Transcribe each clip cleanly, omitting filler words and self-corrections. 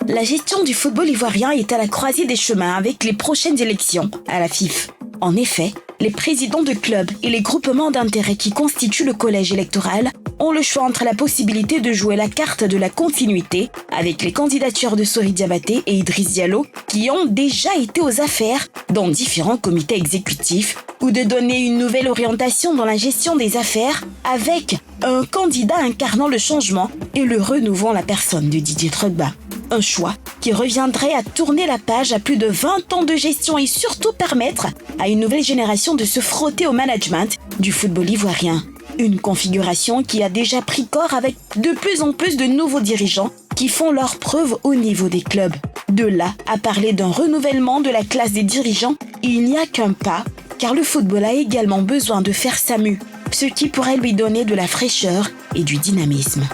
La gestion du football ivoirien est à la croisée des chemins avec les prochaines élections à la FIF. En effet, les présidents de clubs et les groupements d'intérêt qui constituent le collège électoral ont le choix entre la possibilité de jouer la carte de la continuité avec les candidatures de Sori Diabaté et Idriss Diallo qui ont déjà été aux affaires dans différents comités exécutifs ou de donner une nouvelle orientation dans la gestion des affaires avec un candidat incarnant le changement et le renouveau en la personne de Didier Drogba. Un choix qui reviendrait à tourner la page à plus de 20 ans de gestion et surtout permettre à une nouvelle génération de se frotter au management du football ivoirien. Une configuration qui a déjà pris corps avec de plus en plus de nouveaux dirigeants qui font leurs preuves au niveau des clubs. De là à parler d'un renouvellement de la classe des dirigeants, il n'y a qu'un pas, car le football a également besoin de faire sa mue, ce qui pourrait lui donner de la fraîcheur et du dynamisme.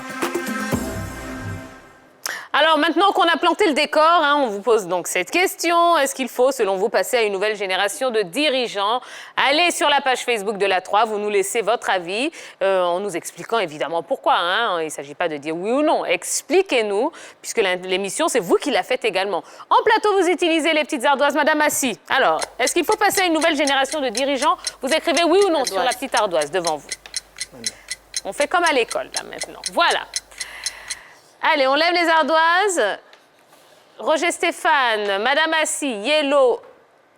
Alors maintenant qu'on a planté le décor, on vous pose donc cette question. Est-ce qu'il faut, selon vous, passer à une nouvelle génération de dirigeants? Allez sur la page Facebook de la 3, vous nous laissez votre avis en nous expliquant évidemment pourquoi. Il ne s'agit pas de dire oui ou non. Expliquez-nous, puisque l'émission, c'est vous qui la faites également. En plateau, vous utilisez les petites ardoises. Madame Assi, alors, est-ce qu'il faut passer à une nouvelle génération de dirigeants? Vous écrivez oui ou non sur la petite ardoise devant vous. On fait comme à l'école, là, maintenant. Voilà. Allez, on lève les ardoises. Roger Stéphane, Madame Assi, Yellow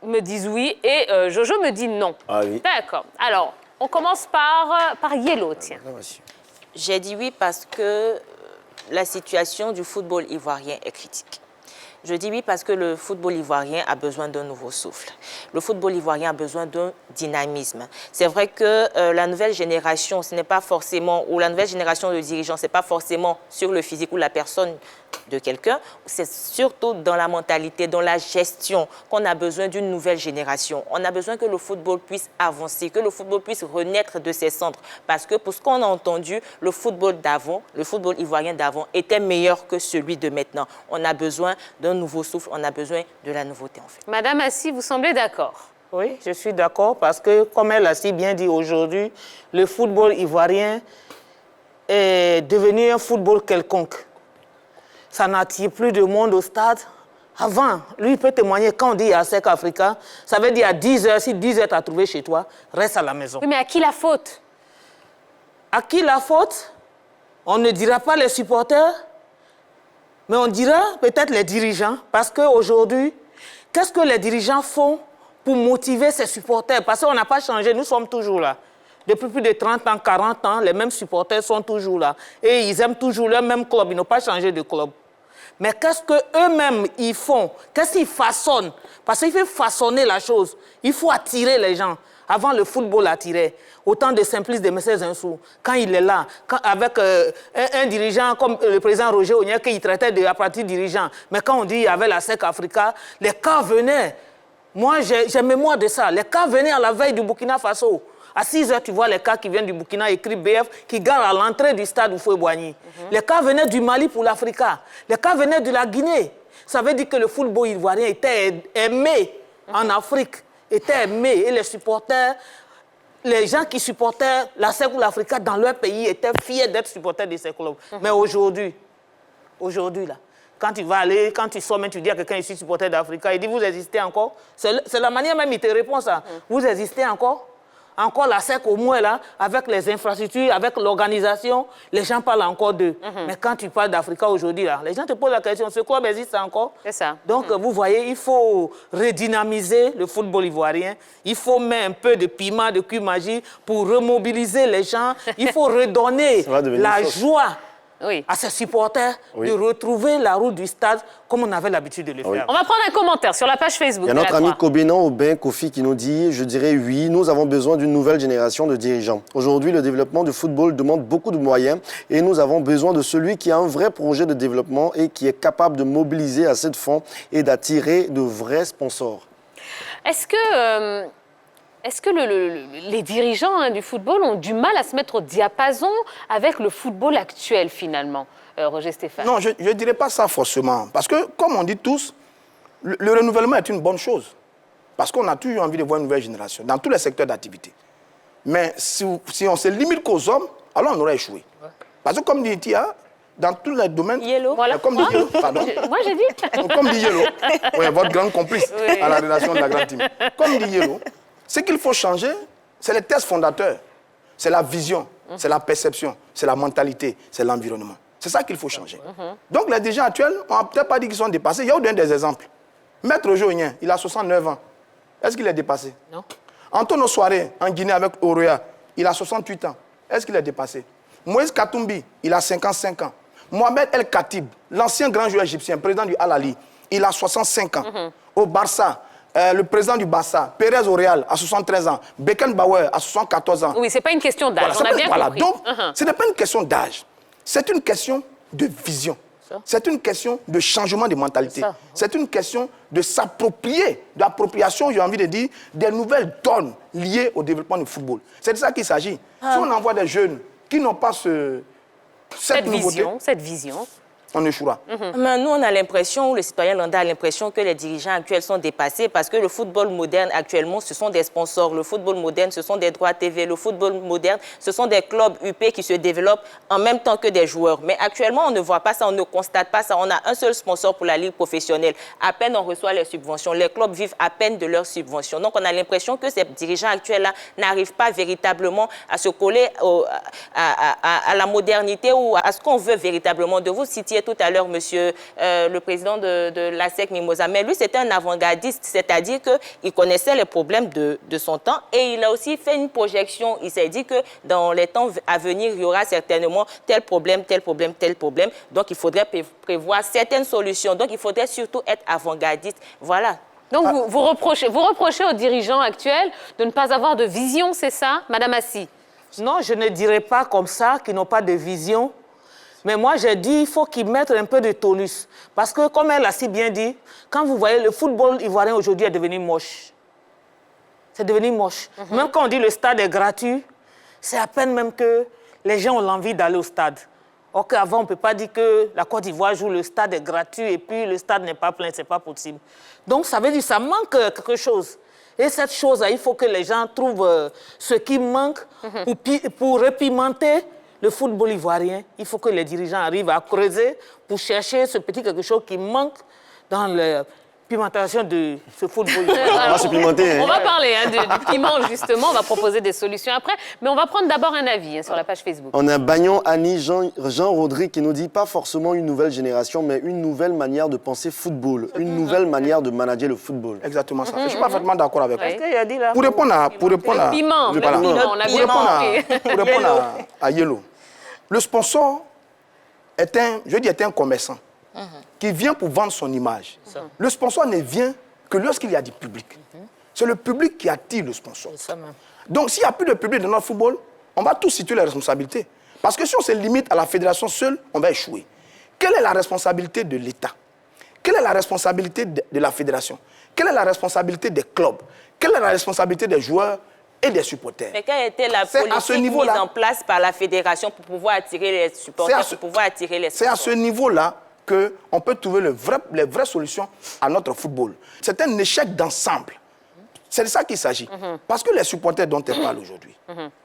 me disent oui et Jojo me dit non. Ah oui. D'accord. Alors, on commence par Yellow, tiens. J'ai dit oui parce que la situation du football ivoirien est critique. Je dis oui parce que le football ivoirien a besoin d'un nouveau souffle. Le football ivoirien a besoin d'un dynamisme. C'est vrai que la nouvelle génération, ce n'est pas forcément, ou la nouvelle génération de dirigeants, ce n'est pas forcément sur le physique ou la personne de quelqu'un, c'est surtout dans la mentalité, dans la gestion qu'on a besoin d'une nouvelle génération. On a besoin que le football puisse avancer, que le football puisse renaître de ses cendres. Parce que pour ce qu'on a entendu, le football d'avant, le football ivoirien d'avant était meilleur que celui de maintenant. On a besoin d'un nouveau souffle, on a besoin de la nouveauté en fait. Madame Assi, vous semblez d'accord? Oui, je suis d'accord parce que, comme elle a si bien dit aujourd'hui, le football ivoirien est devenu un football quelconque. Ça n'attire plus de monde au stade. Avant, lui peut témoigner, quand on dit à SEC Africa, ça veut dire à 10 heures, si 10 heures t'as trouvé chez toi, reste à la maison. Oui, mais à qui la faute? À qui la faute? On ne dira pas les supporters, mais on dira peut-être les dirigeants. Parce qu'aujourd'hui, qu'est-ce que les dirigeants font pour motiver ces supporters? Parce qu'on n'a pas changé, nous sommes toujours là. Depuis plus de 30 ans, 40 ans, les mêmes supporters sont toujours là. Et ils aiment toujours leur même club, ils n'ont pas changé de club. Mais qu'est-ce qu'eux-mêmes, ils font? Qu'est-ce qu'ils façonnent? Parce qu'il faut façonner la chose. Il faut attirer les gens. Avant, le football attirait. Autant de Simplice de Messès Zinsou, quand il est là, avec un dirigeant comme le président Roger Ognier, qui traitait de apprenti dirigeant. Mais quand on dit qu'il y avait la SEC Africa, les cas venaient. Moi, j'ai mémoire de ça. Les cas venaient à la veille du Burkina Faso. À 6 heures, tu vois les cas qui viennent du Burkina, écrit BF, qui garent à l'entrée du stade Houphouët-Boigny. Les cas venaient du Mali pour l'Africa. Les cas venaient de la Guinée. Ça veut dire que le football ivoirien était aimé en Afrique, était aimé. Et les supporters, les gens qui supportaient la SEC ou l'Africa dans leur pays étaient fiers d'être supporters de ces clubs. Mais aujourd'hui, là, quand tu vas aller, quand tu sors, même tu dis à quelqu'un, je suis supporter d'Africa, il dit, vous existez encore? C'est la manière même, il te répond ça. Vous existez encore? Encore la SEC au moins là, avec les infrastructures, avec l'organisation, les gens parlent encore d'eux. Mais quand tu parles d'Africa aujourd'hui, là, les gens te posent la question, ce club existe encore? C'est ça. Donc vous voyez, il faut redynamiser le football ivoirien. Il faut mettre un peu de piment, de cuir magie pour remobiliser les gens. Il faut redonner la joie à ses supporters de retrouver la route du stade comme on avait l'habitude de le faire. On va prendre un commentaire sur la page Facebook. Il y a notre ami Kobénan Aubin Kofi qui nous dit, je dirais oui, nous avons besoin d'une nouvelle génération de dirigeants. Aujourd'hui, le développement du football demande beaucoup de moyens et nous avons besoin de celui qui a un vrai projet de développement et qui est capable de mobiliser assez de fonds et d'attirer de vrais sponsors. Est-ce que les dirigeants du football ont du mal à se mettre au diapason avec le football actuel, finalement, Roger Stéphane? Non, je ne dirais pas ça forcément. Parce que, comme on dit tous, le renouvellement est une bonne chose. Parce qu'on a toujours envie de voir une nouvelle génération dans tous les secteurs d'activité. Mais si on se limite qu'aux hommes, alors on aurait échoué. Parce que, comme dit Tia, dans tous les domaines. Yellow. Voilà. Comme dit Yellow, pardon. Moi, j'ai dit. Comme dit Yellow, ouais, votre grande complice à la rédaction de la grande team. Comme dit Yellow, ce qu'il faut changer, c'est les tests fondateurs. C'est la vision, c'est la perception, c'est la mentalité, c'est l'environnement. C'est ça qu'il faut changer. Donc les dirigeants actuels, on n'a peut-être pas dit qu'ils sont dépassés. Il y a des exemples. Maître Joïnien, il a 69 ans. Est-ce qu'il est dépassé? Non. Antonio Soare, en Guinée avec Oroya, il a 68 ans. Est-ce qu'il est dépassé? Moïse Katumbi, il a 55 ans. Mohamed El Khatib, l'ancien grand joueur égyptien, président du Al-Ali, il a 65 ans. Au Barça, le président du Barça, Pérez au Real, à 73 ans. Beckenbauer, à 74 ans. Oui, ce n'est pas une question d'âge, Voilà, on a bien compris. Donc, ce n'est pas une question d'âge. C'est une question de vision. C'est une question de changement de mentalité. C'est une question de s'approprier, d'appropriation, j'ai envie de dire, des nouvelles donnes liées au développement du football. C'est de ça qu'il s'agit. Si on envoie des jeunes qui n'ont pas cette vision, on échouera. Mais nous, on a l'impression, ou le citoyen lambda a l'impression que les dirigeants actuels sont dépassés parce que le football moderne actuellement, ce sont des sponsors. Le football moderne, ce sont des droits TV. Le football moderne, ce sont des clubs UP qui se développent en même temps que des joueurs. Mais actuellement, on ne voit pas ça, on ne constate pas ça. On a un seul sponsor pour la ligue professionnelle. À peine on reçoit les subventions. Les clubs vivent à peine de leurs subventions. Donc, on a l'impression que ces dirigeants actuels-là n'arrivent pas véritablement à se coller à la modernité ou à ce qu'on veut véritablement de vous. Citiez tout à l'heure, monsieur le président de l'ASEC Mimosa. Mais lui, c'était un avant-gardiste, c'est-à-dire qu'il connaissait les problèmes de son temps et il a aussi fait une projection. Il s'est dit que dans les temps à venir, il y aura certainement tel problème, tel problème, tel problème. Donc, il faudrait prévoir certaines solutions. Donc, il faudrait surtout être avant-gardiste. Voilà. Donc, vous reprochez aux dirigeants actuels de ne pas avoir de vision, c'est ça, Madame Assi? Non, je ne dirais pas comme ça, qu'ils n'ont pas de vision. Mais moi, j'ai dit qu'il faut qu'ils mettent un peu de tonus. Parce que, comme elle a si bien dit, quand vous voyez, le football ivoirien aujourd'hui est devenu moche. C'est devenu moche. Même quand on dit le stade est gratuit, c'est à peine même que les gens ont l'envie d'aller au stade. Or qu'avant, on ne peut pas dire que la Côte d'Ivoire joue, le stade est gratuit et puis le stade n'est pas plein, ce n'est pas possible. Donc, ça veut dire que ça manque quelque chose. Et cette chose-là, il faut que les gens trouvent ce qui manque pour repimenter le football ivoirien. Il faut que les dirigeants arrivent à creuser pour chercher ce petit quelque chose qui manque dans la pimentation de ce football ivoirien. On va se pimenter. On va parler du piment, justement. On va proposer des solutions après. Mais on va prendre d'abord un avis sur la page Facebook. On a Bagnon, Annie, Jean-Rodrigue qui nous dit pas forcément une nouvelle génération, mais une nouvelle manière de penser football, une nouvelle manière de manager le football. Exactement ça. Je suis parfaitement d'accord avec vous. Qu'est-ce qu'il a dit là? Pour répondre à... Le piment, le piment, on a bien compris. Pour répondre à Yellow, le sponsor est un commerçant qui vient pour vendre son image. Le sponsor ne vient que lorsqu'il y a du public. C'est le public qui attire le sponsor. Donc, s'il n'y a plus de public dans notre football, on va tous situer les responsabilités. Parce que si on se limite à la fédération seule, on va échouer. Quelle est la responsabilité de l'État? Quelle est la responsabilité de la fédération? Quelle est la responsabilité des clubs? Quelle est la responsabilité des joueurs et des supporters? Mais quelle était la politique mise en place par la fédération pour pouvoir attirer les supporters, pour pouvoir attirer les sponsors? C'est à ce niveau-là qu'on peut trouver les vraies solutions à notre football. C'est un échec d'ensemble. C'est de ça qu'il s'agit. Parce que les supporters dont elle parle aujourd'hui,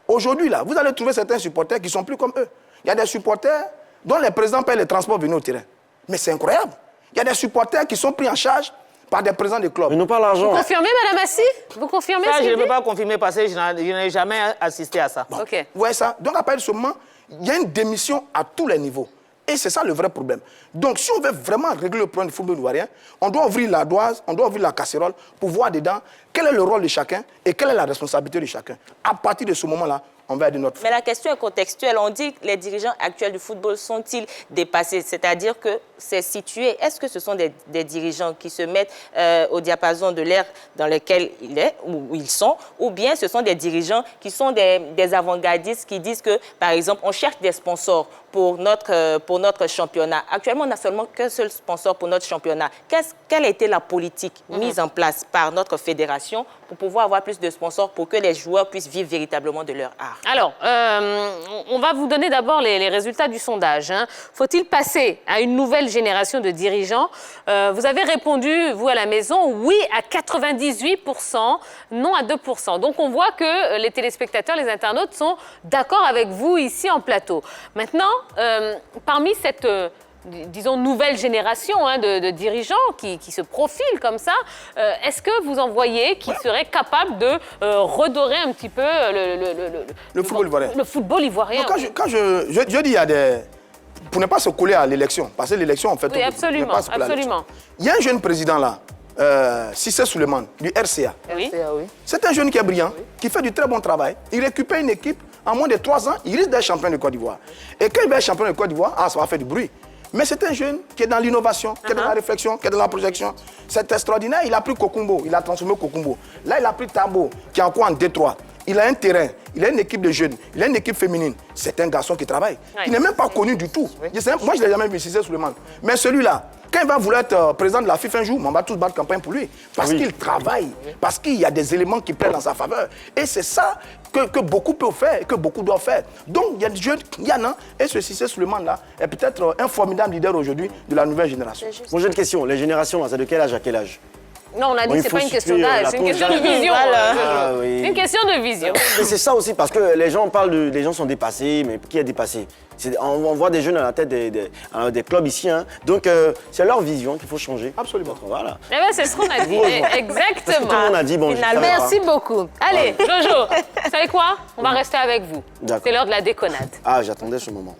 aujourd'hui, là, vous allez trouver certains supporters qui ne sont plus comme eux. Il y a des supporters dont les présidents payent les transports venus au terrain. Mais c'est incroyable. Il y a des supporters qui sont pris en charge par des présidents de clubs. Mais non pas l'argent. Vous confirmez, Madame Assi? Vous confirmez Ça, ce je qu'il ne peux dit? pas confirmer parce que je n'ai jamais assisté à ça. Bon. Ok. Vous voyez ça? Donc, à partir de ce moment, il y a une démission à tous les niveaux. Et c'est ça le vrai problème. Donc, si on veut vraiment régler le problème du football ivoirien, on doit ouvrir la doise, on doit ouvrir la casserole pour voir dedans quel est le rôle de chacun et quelle est la responsabilité de chacun. À partir de ce moment-là, on va aider notre football. Mais la question est contextuelle. On dit que les dirigeants actuels du football sont-ils dépassés? C'est-à-dire que c'est situé. Est-ce que ce sont des dirigeants qui se mettent au diapason de l'ère dans lequel il est, où ils sont, ou bien ce sont des dirigeants qui sont des avant-gardistes qui disent que, par exemple, on cherche des sponsors pour notre championnat. Actuellement, on n'a seulement qu'un seul sponsor pour notre championnat. Quelle a été la politique mise en place par notre fédération pour pouvoir avoir plus de sponsors pour que les joueurs puissent vivre véritablement de leur art? Alors, on va vous donner d'abord les résultats du sondage. Hein. Faut-il passer à une nouvelle génération de dirigeants? Vous avez répondu, vous à la maison, oui à 98%, non à 2%. Donc on voit que les téléspectateurs, les internautes sont d'accord avec vous ici en plateau. Maintenant, parmi cette... disons, nouvelle génération de dirigeants qui se profilent comme ça, est-ce que vous en voyez qui seraient capables de redorer un petit peu le football ivoirien? Le football ivoirien. Non, quand je dis, il y a des... Pour ne pas se coller à l'élection, parce que l'élection, en fait... Oui, absolument, absolument. Il y a un jeune président là, Cissé Souleymane, du RCA. Oui. C'est un jeune qui est brillant, qui fait du très bon travail. Il récupère une équipe, en moins de 3 ans, il risque d'être champion de Côte d'Ivoire. Et quand il va être champion de Côte d'Ivoire, ça va faire du bruit. Mais c'est un jeune qui est dans l'innovation, qui est dans la réflexion, qui est dans la projection. C'est extraordinaire. Il a pris Kokumbo, il a transformé Kokumbo. Là, il a pris Tabo, qui est encore en Détroit. Il a un terrain, il a une équipe de jeunes, il a une équipe féminine. C'est un garçon qui travaille. Il n'est même pas connu du tout. Moi, je ne l'ai jamais vu, Cissé Souleymane. Mais celui-là, quand il va vouloir être président de la FIFA un jour, on va tous battre campagne pour lui. Parce qu'il travaille, parce qu'il y a des éléments qui plaident dans sa faveur. Et c'est ça que beaucoup peuvent faire et que beaucoup doivent faire. Donc, il y a des jeunes, il y en a. Et ce Cissé Souleymane-là est peut-être un formidable leader aujourd'hui de la nouvelle génération. Bon, j'ai une question. Les générations, c'est de quel âge à quel âge? Non, on a dit que ce n'est pas une question d'âge, c'est une question de vision. C'est une question de vision. Mais c'est ça aussi, parce que les gens parlent de... Les gens sont dépassés, mais qui est dépassé? On voit des jeunes à la tête des clubs ici, hein. Donc c'est leur vision qu'il faut changer. Absolument. Voilà. Eh ben, c'est ce qu'on a dit, exactement. Tout le monde a dit, bon, Merci beaucoup. Allez, Jojo, vous savez quoi? On va rester avec vous. C'est l'heure de la déconnade. Ah, j'attendais ce moment.